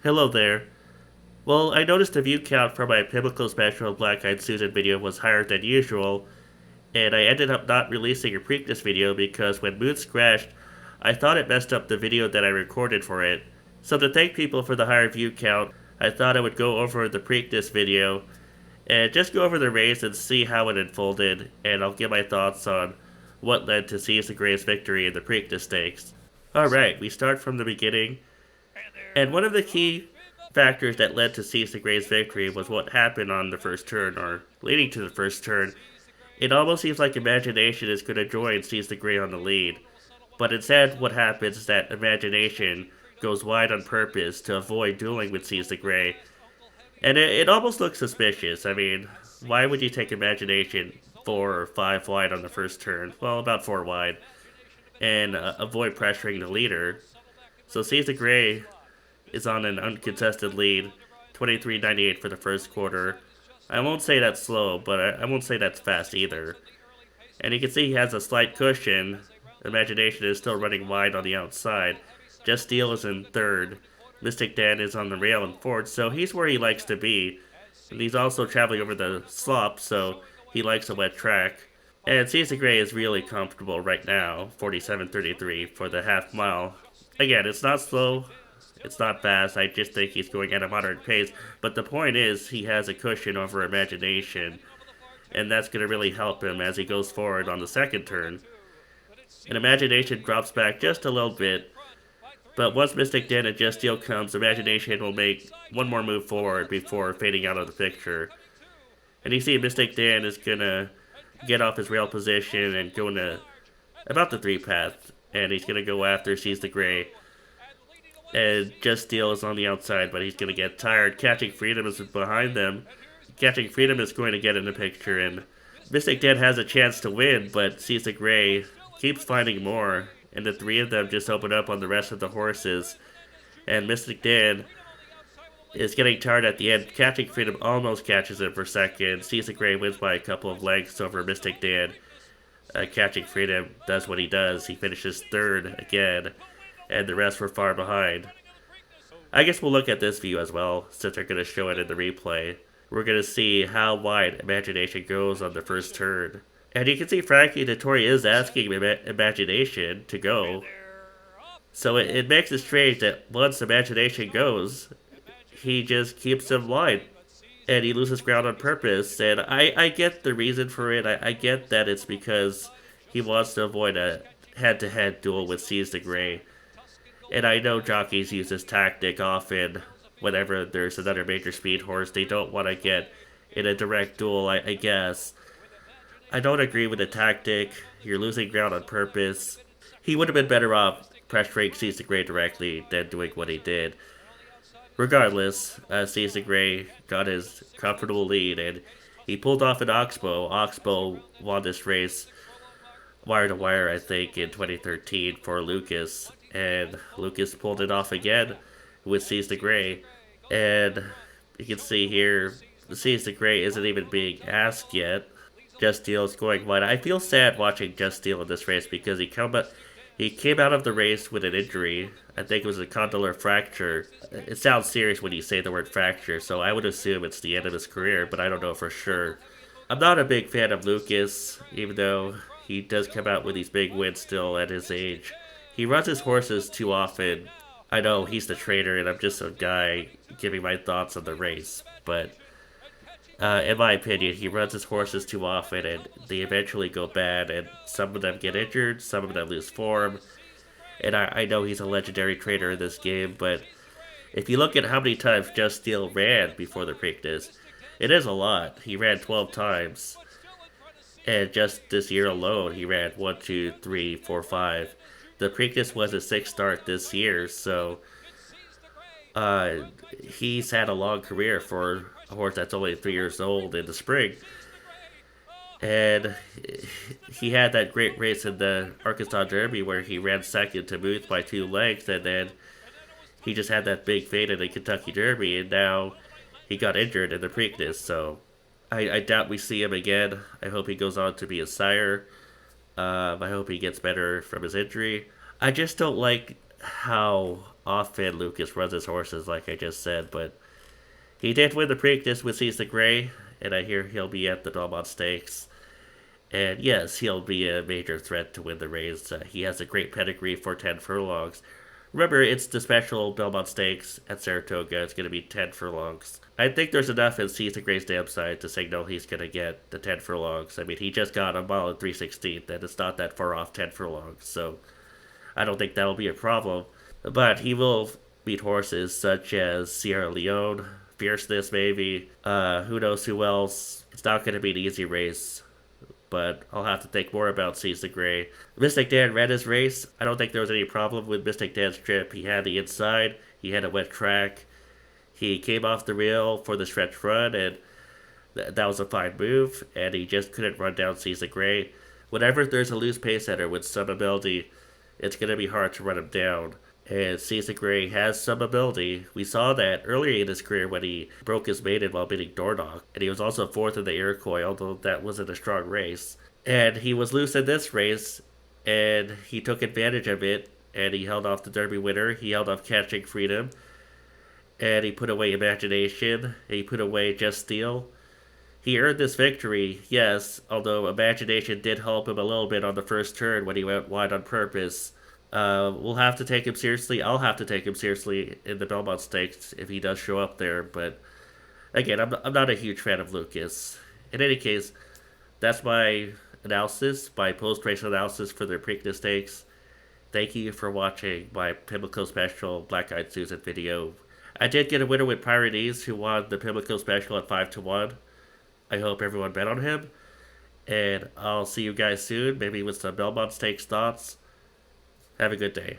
Hello there. Well, I noticed the view count for my Biblical Special Black Eyed Susan video was higher than usual, and I ended up not releasing a Preakness video because when Moons crashed, I thought it messed up the video that I recorded for it. So to thank people for the higher view count, I thought I would go over the Preakness video and just go over the race and see how it unfolded, and I'll give my thoughts on what led to Seize the Gray's victory in the Preakness Stakes. Alright, we start from the beginning. And one of the key factors that led to Seize the Gray's victory was what happened on the first turn, or leading to the first turn. It almost seems like Imagination is going to join Seize the Gray on the lead. But instead, what happens is that Imagination goes wide on purpose to avoid dueling with Seize the Gray. And it almost looks suspicious. I mean, why would you take Imagination 4 or 5 wide on the first turn? Well, about 4 wide. And avoid pressuring the leader. So Seize the Gray is on an uncontested lead, 23.98 for the first quarter. I won't say that's slow, but I won't say that's fast either. And you can see he has a slight cushion. Imagination is still running wide on the outside. Just Steel is in third. Mystic Dan is on the rail in fourth, so he's where he likes to be. And he's also traveling over the slop, so he likes a wet track. And Caesar Gray is really comfortable right now, 47.33 for the half mile. Again, it's not slow, it's not fast, I just think he's going at a moderate pace, but the point is he has a cushion over Imagination, and that's going to really help him as he goes forward on the second turn. And Imagination drops back just a little bit, but once Mystic Dan and Just Steel comes, Imagination will make one more move forward before fading out of the picture. And you see Mystic Dan is going to get off his rail position and go into about the 3 path, and he's going to go after Seize the Gray. And Just Steel is on the outside, but he's going to get tired. Catching Freedom is behind them. Catching Freedom is going to get in the picture, and Mystic Dan has a chance to win, but Seize the Gray keeps finding more, and the 3 of them just open up on the rest of the horses. And Mystic Dan is getting tired at the end. Catching Freedom almost catches him for second. Seize the Gray wins by a couple of lengths over Mystic Dan. Catching Freedom does what he does. He finishes third again, and the rest were far behind. I guess we'll look at this view as well, since they're going to show it in the replay. We're going to see how wide Imagination goes on the first turn. And you can see Frankie Dettori is asking Imagination to go. So it makes it strange that once Imagination goes, he just keeps him wide. And he loses ground on purpose. And I get the reason for it. I get that it's because he wants to avoid a head-to-head duel with Seize the Gray. And I know jockeys use this tactic often whenever there's another major speed horse. They don't want to get in a direct duel, I guess. I don't agree with the tactic. You're losing ground on purpose. He would have been better off pressuring Seize the Gray directly than doing what he did. Regardless, Seize the Gray got his comfortable lead, and he pulled off an Oxbow. Oxbow won this race wire to wire, I think, in 2013 for Lucas, and Lucas pulled it off again with Seize the Gray. And you can see here, Seize the Gray isn't even being asked yet. Just Steel is going wide. I feel sad watching Just Steel in this race because he came out of the race with an injury. I think it was a condylar fracture. It sounds serious when you say the word fracture, so I would assume it's the end of his career, but I don't know for sure. I'm not a big fan of Lucas, even though he does come out with these big wins still at his age. He runs his horses too often. I know he's the trainer, and I'm just a guy giving my thoughts on the race, but in my opinion, he runs his horses too often, and they eventually go bad, and some of them get injured, some of them lose form. And I know he's a legendary trainer in this game, but if you look at how many times Just Steel ran before the Preakness, it is a lot. He ran 12 times. And just this year alone, he ran 1, 2, 3, 4, 5. The Preakness was his 6th start this year, so he's had a long career for a horse that's only 3 years old in the spring. And he had that great race in the Arkansas Derby where he ran second to Muth by 2 lengths, and then he just had that big fade in the Kentucky Derby, and now he got injured in the Preakness, so I doubt we see him again. I hope he goes on to be a sire. I hope he gets better from his injury. I just don't like how often Lucas runs his horses, like I just said, but he did win the Preakness with Seas the Grey, and I hear he'll be at the Belmont Stakes. And yes, he'll be a major threat to win the race. He has a great pedigree for 10 furlongs. Remember, it's the special Belmont Stakes at Saratoga. It's going to be 10 furlongs. I think there's enough in Seas the Grey's dam side to signal he's going to get the 10 furlongs. I mean, he just got a mile and 3/16, and it's not that far off 10 furlongs, so I don't think that'll be a problem. But he will beat horses such as Sierra Leone, Fierceness, maybe. Who knows who else? It's not going to be an easy race, but I'll have to think more about Seas the Grey. Mystic Dan ran his race. I don't think there was any problem with Mystic Dan's trip. He had the inside, he had a wet track, he came off the rail for the stretch run, and that was a fine move, and he just couldn't run down Seas the Grey. Whenever there's a loose pace setter with some ability, it's going to be hard to run him down. And Seas the Grey has some ability. We saw that earlier in his career when he broke his maiden while beating Dornoch. And he was also fourth in the Iroquois, although that wasn't a strong race. And he was loose in this race, and he took advantage of it, and he held off the Derby winner. He held off Catching Freedom, and he put away Imagination, and he put away Just Steel. He earned this victory, yes, although Imagination did help him a little bit on the first turn when he went wide on purpose. We'll have to take him seriously. I'll have to take him seriously in the Belmont Stakes if he does show up there. But again, I'm not a huge fan of Lucas. In any case, that's my analysis, my post-race analysis for the Preakness Stakes. Thank you for watching my Pimlico Special Black Eyed Susan video. I did get a winner with Pyrenees who won the Pimlico Special at 5-1. I hope everyone bet on him. And I'll see you guys soon, maybe with some Belmont Stakes thoughts. Have a good day.